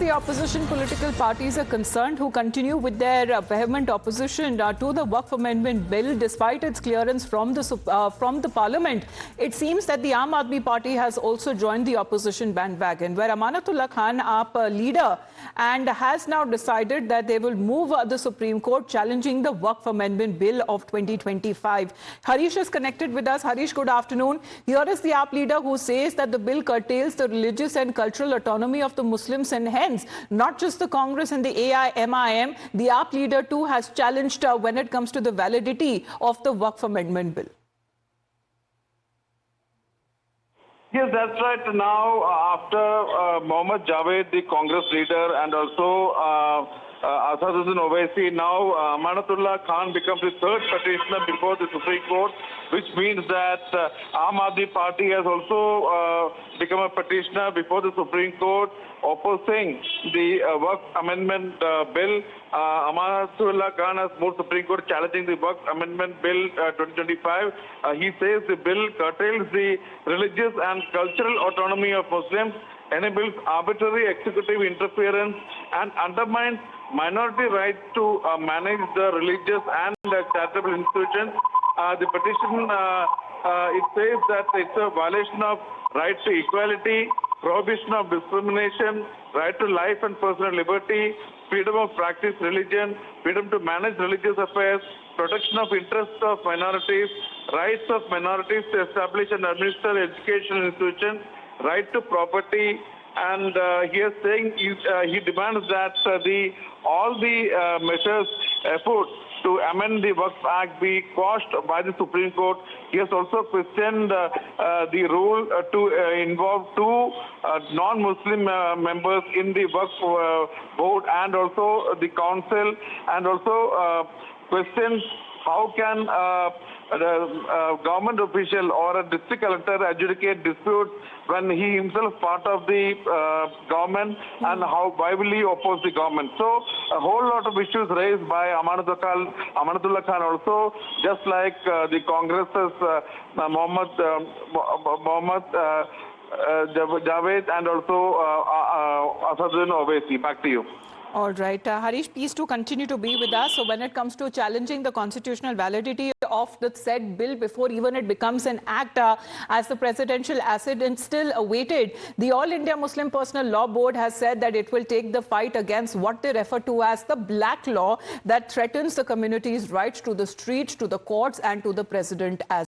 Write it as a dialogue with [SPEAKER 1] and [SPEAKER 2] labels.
[SPEAKER 1] the opposition political parties are concerned, who continue with their vehement opposition to the Waqf Amendment Bill despite its clearance from the Parliament, it seems that the Aam Aadmi Party has also joined the opposition bandwagon, where Amanatullah Khan, AAP leader, and has now decided that they will move the Supreme Court challenging the Waqf Amendment Bill of 2025. Harish is connected with us. Harish, good afternoon. Here is the AAP leader who says that the bill curtails the religious and cultural autonomy of the Muslims, and hence not just the Congress and the AIMIM, the AAP leader too has challenged when it comes to the validity of the Waqf Amendment Bill.
[SPEAKER 2] Yes, that's right. Now, after Mohammad Javed, the Congress leader, and also Asaduddin Owaisi, now Amanatullah Khan becomes the third petitioner before the Supreme Court, which means that Aam Aadmi Party has also become a petitioner before the Supreme Court opposing the Waqf Amendment Bill. Amanatullah Khan has moved Supreme Court challenging the Waqf Amendment Bill 2025. He says the bill curtails the religious and cultural autonomy of Muslims, enables arbitrary executive interference, and undermines minority rights to manage the religious and charitable institutions. The petition, it says that it's a violation of right to equality, prohibition of discrimination, right to life and personal liberty, freedom of practice religion, freedom to manage religious affairs, protection of interests of minorities, rights of minorities to establish and administer educational institutions, right to property. And he is saying he demands that all the measures, efforts to amend the Waqf Act be quashed by the Supreme Court. He has also questioned the rule to involve two non-Muslim members in the Waqf board and also the council, and also questions how can the government official or a district collector adjudicate disputes when he himself part of the government, and why will he oppose the government? So a whole lot of issues raised by Amanatullah Khan also, just like the Congress's Mohammad Javed and also Asaduddin Owaisi. Back to you.
[SPEAKER 1] All right. Harish, please to continue to be with us. So when it comes to challenging the constitutional validity of the said bill before even it becomes an act, as the presidential asset and still awaited, the All India Muslim Personal Law Board has said that it will take the fight against what they refer to as the black law that threatens the community's rights to the streets, to the courts, and to the president as